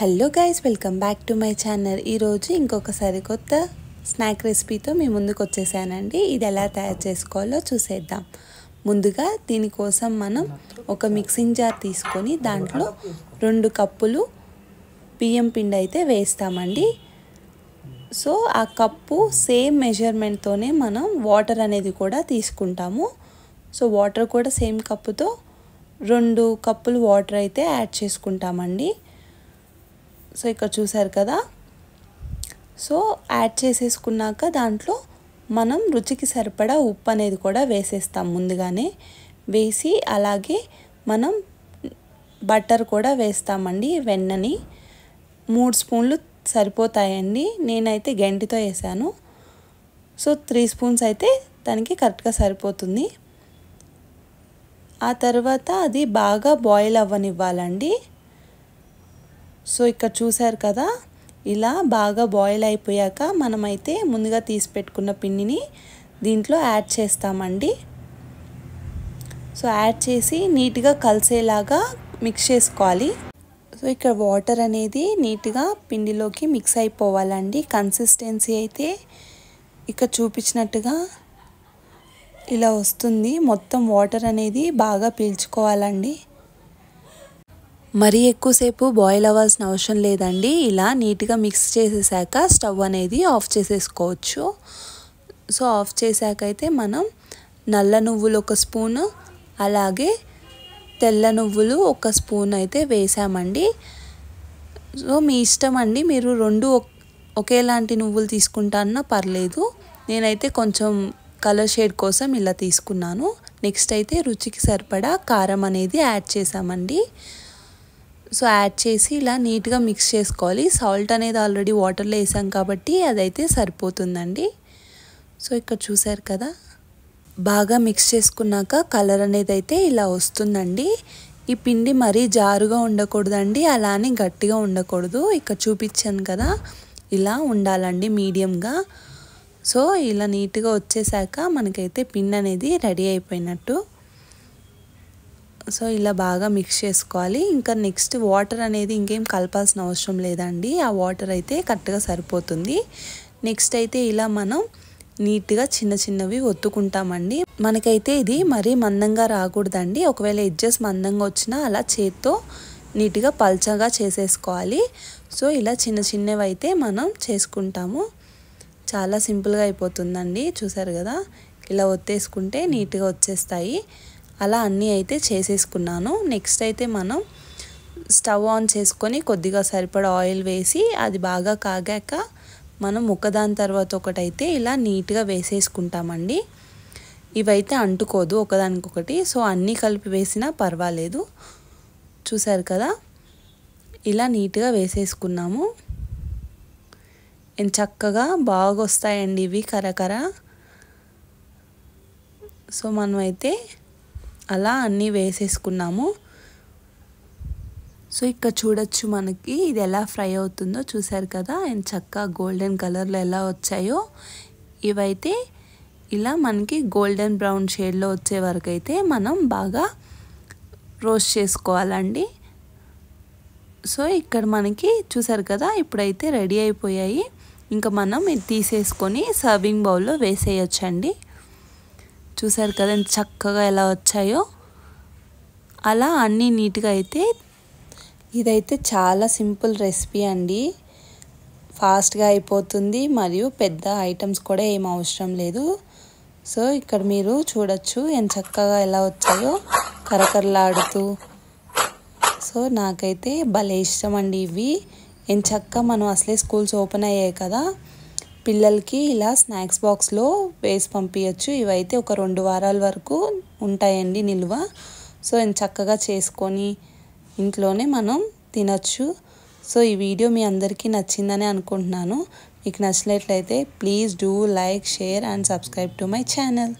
Hello guys, welcome back to my channel. ఈరోజు ఇంకొకసారి కొత్త స్నాక్ రెసిపీతో మీ ముందుకు వచ్చేసానండి. ఇది ఎలా తయారు చేసుకోవాలో చూసేద్దాం. ముందుగా దీనికోసం మనం ఒక మిక్సింగ్ జార్ తీసుకొని దాంట్లో 2 కప్పులు బియ్యం పిండి అయితే వేస్తామండి. సో ఆ కప్పు సేమ్ మెజర్మెంట్తోనే మనం వాటర్ అనేది కూడా తీసుకుంటాము. సో వాటర్ కూడా సేమ్ కప్పుతో 2 కప్పులు వాటర్ అయితే యాడ్ చేసుకుంటామండి. సో ఇక్కడ చూసారు కదా. సో యాడ్ చేసేసుకున్నాక దాంట్లో మనం రుచికి సరిపడా ఉప్పు అనేది కూడా వేసేస్తాం ముందుగానే. వేసి అలాగే మనం బటర్ కూడా వేస్తామండి. వెన్నని 3 స్పూన్లు సరిపోతాయండి. నేనైతే గంటితో వేసాను. సో 3 స్పూన్స్ అయితే దానికి కరెక్ట్గా సరిపోతుంది. ఆ తర్వాత అది బాగా బాయిల్ అవ్వనివ్వాలండి. సో ఇక్కడ చూసారు కదా, ఇలా బాగా బాయిల్ అయిపోయాక మనమైతే ముందుగా తీసి పెట్టుకున్న పిండిని దీంట్లో యాడ్ చేస్తామండి. సో యాడ్ చేసి నీట్గా కలిసేలాగా మిక్స్ చేసుకోవాలి. సో ఇక్కడ వాటర్ అనేది నీట్గా పిండిలోకి మిక్స్ అయిపోవాలండి. కన్సిస్టెన్సీ అయితే ఇక్కడ చూపించినట్టుగా ఇలా వస్తుంది. మొత్తం వాటర్ అనేది బాగా పీల్చుకోవాలండి. మరీ ఎక్కువసేపు బాయిల్ అవ్వాల్సిన అవసరం లేదండి. ఇలా నీట్గా మిక్స్ చేసేసాక స్టవ్ అనేది ఆఫ్ చేసేసుకోవచ్చు. సో ఆఫ్ చేసాక అయితే మనం నల్ల నువ్వులు 1 స్పూను, అలాగే తెల్ల నువ్వులు 1 స్పూన్ అయితే వేసామండి. సో మీ ఇష్టం అండి, మీరు 2 ఒకేలాంటి నువ్వులు తీసుకుంటానన్నా పర్లేదు. నేనైతే కొంచెం కలర్ షేడ్ కోసం ఇలా తీసుకున్నాను. నెక్స్ట్ అయితే రుచికి సరిపడా కారం అనేది యాడ్ చేసామండి. సో యాడ్ చేసి ఇలా నీట్గా మిక్స్ చేసుకోవాలి. సాల్ట్ అనేది ఆల్రెడీ వాటర్లో వేసాం కాబట్టి అదైతే సరిపోతుందండి. సో ఇక్కడ చూసారు కదా, బాగా మిక్స్ చేసుకున్నాక కలర్ అనేది అయితే ఇలా వస్తుందండి. ఈ పిండి మరీ జారుగా ఉండకూడదండి, అలానే గట్టిగా ఉండకూడదు. ఇక్కడ చూపించాను కదా, ఇలా ఉండాలండి మీడియంగా. సో ఇలా నీట్గా వచ్చేసాక మనకైతే పిండి అనేది రెడీ అయిపోయినట్టు. సో ఇలా బాగా మిక్స్ చేసుకోవాలి. ఇంకా నెక్స్ట్ వాటర్ అనేది ఇంకేం కలపాల్సిన అవసరం లేదండి. ఆ వాటర్ అయితే కరెక్ట్గా సరిపోతుంది. నెక్స్ట్ అయితే ఇలా మనం నీట్గా చిన్న చిన్నవి ఒత్తుకుంటామండి. మనకైతే ఇది మరీ మందంగా రాకూడదండి. ఒకవేళ ఎడ్జెస్ మందంగా వచ్చినా అలా చేత్తో నీట్గా పల్చగా చేసేసుకోవాలి. సో ఇలా చిన్న చిన్నవి అయితే మనం చేసుకుంటాము. చాలా సింపుల్గా అయిపోతుందండి. చూసారు కదా, ఇలా ఒత్తేసుకుంటే నీట్గా వచ్చేస్తాయి. అలా అన్నీ అయితే చేసేసుకున్నాను. నెక్స్ట్ అయితే మనం స్టవ్ ఆన్ చేసుకొని కొద్దిగా సరిపడా ఆయిల్ వేసి అది బాగా కాగాక మనం ఒకదాని తర్వాత ఒకటైతే ఇలా నీట్గా వేసేసుకుంటామండి. ఇవైతే అంటుకోదు ఒకదానికొకటి. సో అన్నీ కలిపి వేసినా పర్వాలేదు. చూసారు కదా, ఇలా నీట్గా వేసేసుకున్నాము. చక్కగా బాగా వస్తాయండి ఇవి కరకర. సో మనమైతే అలా అన్నీ వేసేసుకున్నాము. సో ఇక్కడ చూడొచ్చు మనకి ఇది ఎలా ఫ్రై అవుతుందో. చూసారు కదా, చక్కగా గోల్డెన్ కలర్లో ఎలా వచ్చాయో. ఇవైతే ఇలా మనకి గోల్డెన్ బ్రౌన్ షేడ్లో వచ్చే వరకు అయితే మనం బాగా రోస్ట్ చేసుకోవాలండి. సో ఇక్కడ మనకి చూసారు కదా, ఇప్పుడైతే రెడీ అయిపోయాయి. ఇంకా మనం ఇది తీసేసుకొని సర్వింగ్ బౌల్లో వేసేయచ్చండి. చూసారు కదా చక్కగా ఎలా వచ్చాయో. అలా అన్నీ నీట్గా అయితే ఇదైతే చాలా సింపుల్ రెసిపీ అండి. ఫాస్ట్గా అయిపోతుంది మరియు పెద్ద ఐటమ్స్ కూడా ఏం అవసరం లేదు. సో ఇక్కడ మీరు చూడొచ్చు చక్కగా ఎలా వచ్చాయో కరకరలాడుతూ. సో నాకైతే భలే ఇష్టం అండి ఇవి. చక్కగా మనం అసలే స్కూల్స్ ఓపెన్ అయ్యాయి కదా, పిల్లలకి ఇలా స్నాక్స్ బాక్స్లో వేసి పంపించచ్చు. ఇవైతే ఒక 2 వారాల వరకు ఉంటాయండి నిల్వ. సో చక్కగా చేసుకొని ఇంట్లోనే మనం తినచ్చు. సో ఈ వీడియో మీ అందరికీ నచ్చిందని అనుకుంటున్నాను. మీకు నచ్చినట్లయితే please do like, share and subscribe to my channel.